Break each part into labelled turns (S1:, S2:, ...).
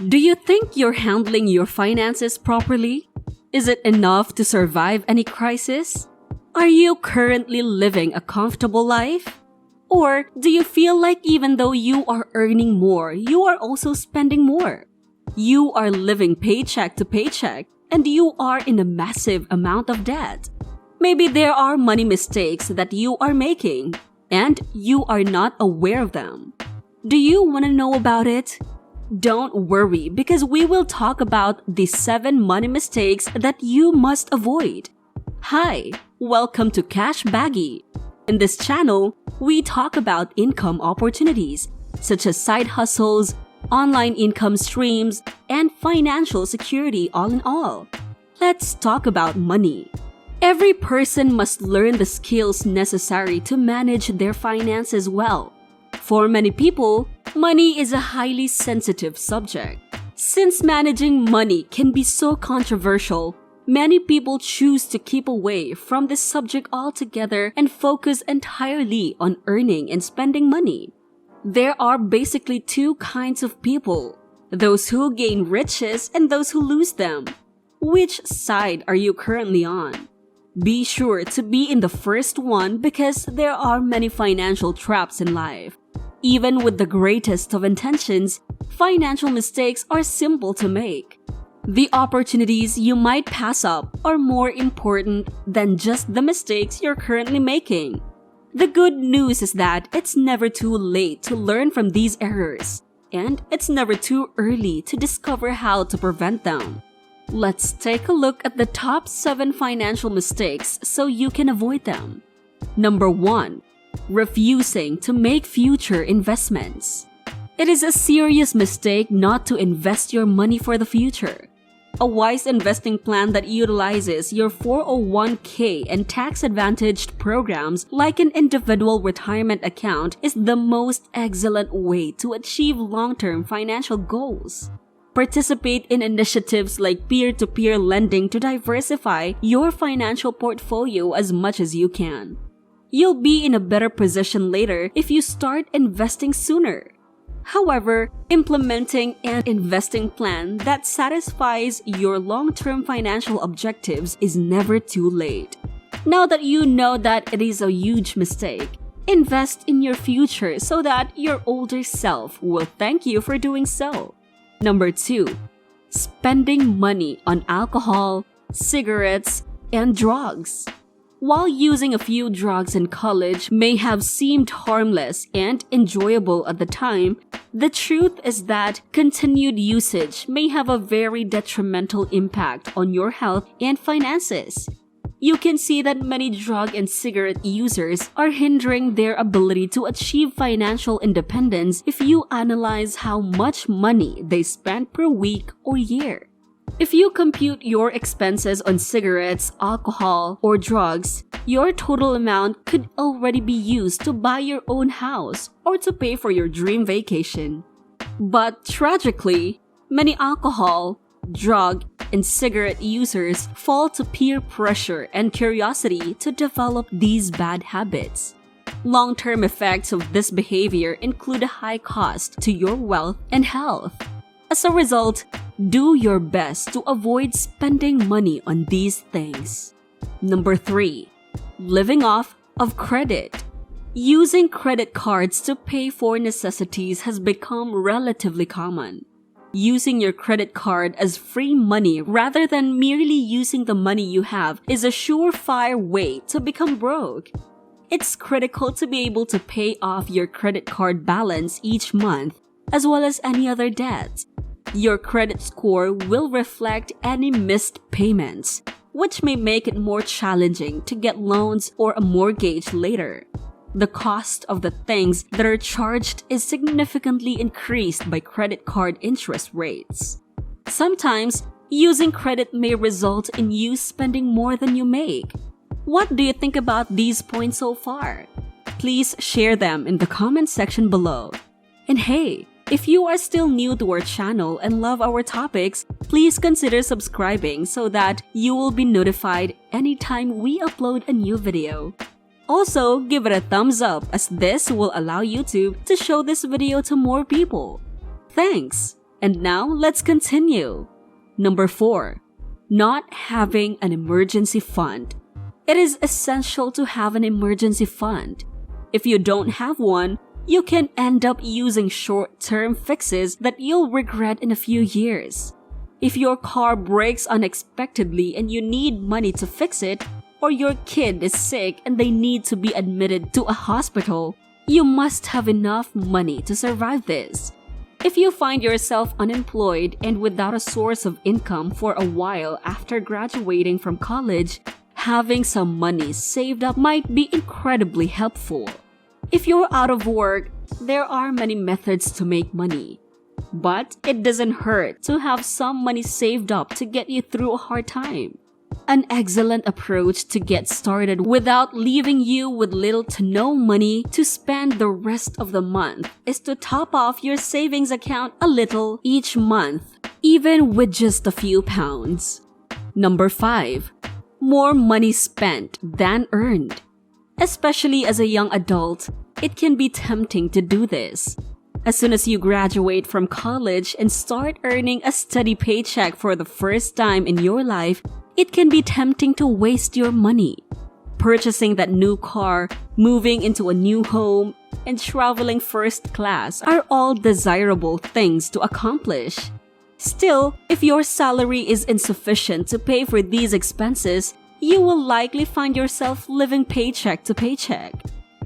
S1: Do you think you're handling your finances properly? Is it enough to survive any crisis? Are you currently living a comfortable life? Or do you feel like even though you are earning more, you are also spending more? You are living paycheck to paycheck and you are in a massive amount of debt. Maybe there are money mistakes that you are making and you are not aware of them. Do you want to know about it? Don't worry, because we will talk about the 7 money mistakes that you must avoid. Hi, welcome to Cash Baggy. In this channel, we talk about income opportunities such as side hustles, online income streams, and financial security all in all. Let's talk about money. Every person must learn the skills necessary to manage their finances well. For many people, money is a highly sensitive subject. Since managing money can be so controversial, many people choose to keep away from this subject altogether and focus entirely on earning and spending money. There are basically 2 kinds of people: those who gain riches and those who lose them. Which side are you currently on? Be sure to be in the first one because there are many financial traps in life. Even with the greatest of intentions, financial mistakes are simple to make. The opportunities you might pass up are more important than just the mistakes you're currently making. The good news is that it's never too late to learn from these errors, and it's never too early to discover how to prevent them. Let's take a look at the top 7 financial mistakes so you can avoid them. Number 1. Refusing to make future investments. It is a serious mistake not to invest your money for the future. A wise investing plan that utilizes your 401k and tax-advantaged programs like an individual retirement account is the most excellent way to achieve long-term financial goals. Participate in initiatives like peer-to-peer lending to diversify your financial portfolio as much as you can. You'll be in a better position later if you start investing sooner. However, implementing an investing plan that satisfies your long-term financial objectives is never too late. Now that you know that it is a huge mistake, invest in your future so that your older self will thank you for doing so. Number 2. Spending money on alcohol, cigarettes, and drugs. While using a few drugs in college may have seemed harmless and enjoyable at the time, the truth is that continued usage may have a very detrimental impact on your health and finances. You can see that many drug and cigarette users are hindering their ability to achieve financial independence if you analyze how much money they spend per week or year. If you compute your expenses on cigarettes, alcohol, or drugs, your total amount could already be used to buy your own house or to pay for your dream vacation. But tragically, many alcohol, drug, and cigarette users fall to peer pressure and curiosity to develop these bad habits. Long-term effects of this behavior include a high cost to your wealth and health. As a result, do your best to avoid spending money on these things. Number 3. Living off of credit. Using credit cards to pay for necessities has become relatively common. Using your credit card as free money rather than merely using the money you have is a surefire way to become broke. It's critical to be able to pay off your credit card balance each month, as well as any other debt. Your credit score will reflect any missed payments, which may make it more challenging to get loans or a mortgage later. The cost of the things that are charged is significantly increased by credit card interest rates. Sometimes, using credit may result in you spending more than you make. What do you think about these points so far? Please share them in the comment section below. And hey, if you are still new to our channel and love our topics, please consider subscribing so that you will be notified anytime we upload a new video. Also, give it a thumbs up as this will allow YouTube to show this video to more people. Thanks! And now, let's continue. Number 4. Not having an emergency fund. It is essential to have an emergency fund. If you don't have one, you can end up using short-term fixes that you'll regret in a few years. If your car breaks unexpectedly and you need money to fix it, or your kid is sick and they need to be admitted to a hospital, you must have enough money to survive this. If you find yourself unemployed and without a source of income for a while after graduating from college, having some money saved up might be incredibly helpful. If you're out of work, there are many methods to make money. But it doesn't hurt to have some money saved up to get you through a hard time. An excellent approach to get started without leaving you with little to no money to spend the rest of the month is to top off your savings account a little each month, even with just a few pounds. Number 5. More money spent than earned. Especially as a young adult, it can be tempting to do this. As soon as you graduate from college and start earning a steady paycheck for the first time in your life, it can be tempting to waste your money. Purchasing that new car, moving into a new home, and traveling first class are all desirable things to accomplish. Still, if your salary is insufficient to pay for these expenses, you will likely find yourself living paycheck to paycheck.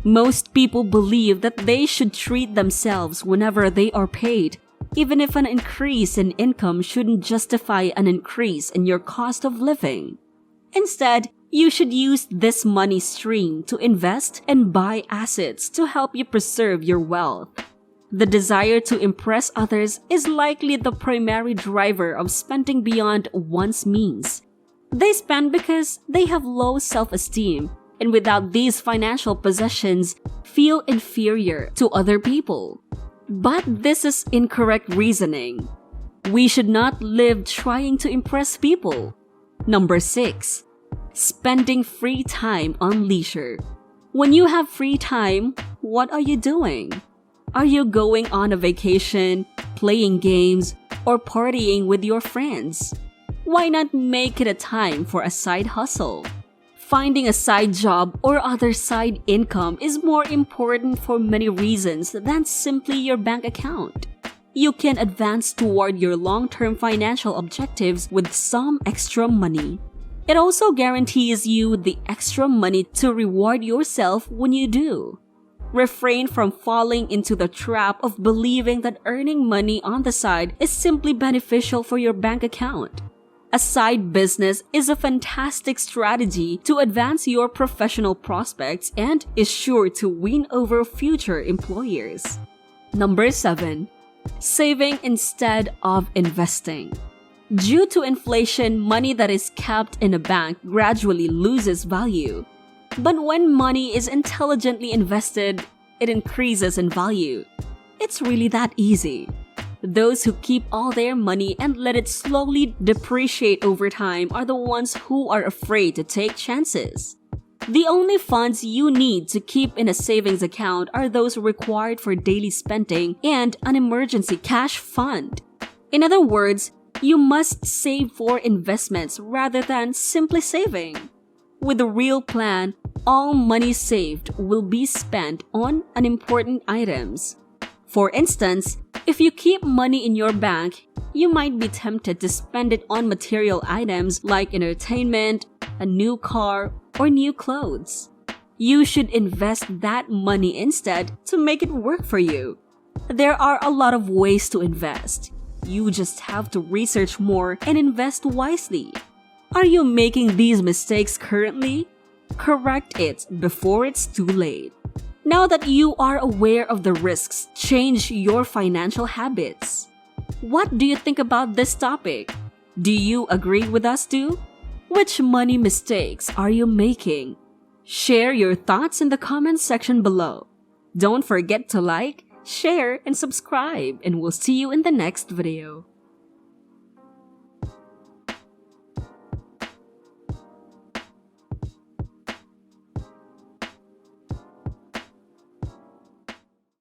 S1: Most people believe that they should treat themselves whenever they are paid, even if an increase in income shouldn't justify an increase in your cost of living. Instead, you should use this money stream to invest and buy assets to help you preserve your wealth. The desire to impress others is likely the primary driver of spending beyond one's means. They spend because they have low self-esteem, and without these financial possessions, feel inferior to other people. But this is incorrect reasoning. We should not live trying to impress people. Number 6. Spending free time on leisure. When you have free time, what are you doing? Are you going on a vacation, playing games, or partying with your friends? Why not make it a time for a side hustle? Finding a side job or other side income is more important for many reasons than simply your bank account. You can advance toward your long-term financial objectives with some extra money. It also guarantees you the extra money to reward yourself when you do. Refrain from falling into the trap of believing that earning money on the side is simply beneficial for your bank account. A side business is a fantastic strategy to advance your professional prospects and is sure to win over future employers. Number 7. Saving instead of investing. Due to inflation, money that is kept in a bank gradually loses value. But when money is intelligently invested, it increases in value. It's really that easy. Those who keep all their money and let it slowly depreciate over time are the ones who are afraid to take chances. The only funds you need to keep in a savings account are those required for daily spending and an emergency cash fund. In other words, you must save for investments rather than simply saving. With a real plan, all money saved will be spent on unimportant items. For instance, if you keep money in your bank, you might be tempted to spend it on material items like entertainment, a new car, or new clothes. You should invest that money instead to make it work for you. There are a lot of ways to invest. You just have to research more and invest wisely. Are you making these mistakes currently? Correct it before it's too late. Now that you are aware of the risks, change your financial habits. What do you think about this topic? Do you agree with us too? Which money mistakes are you making? Share your thoughts in the comments section below. Don't forget to like, share, and subscribe, and we'll see you in the next video.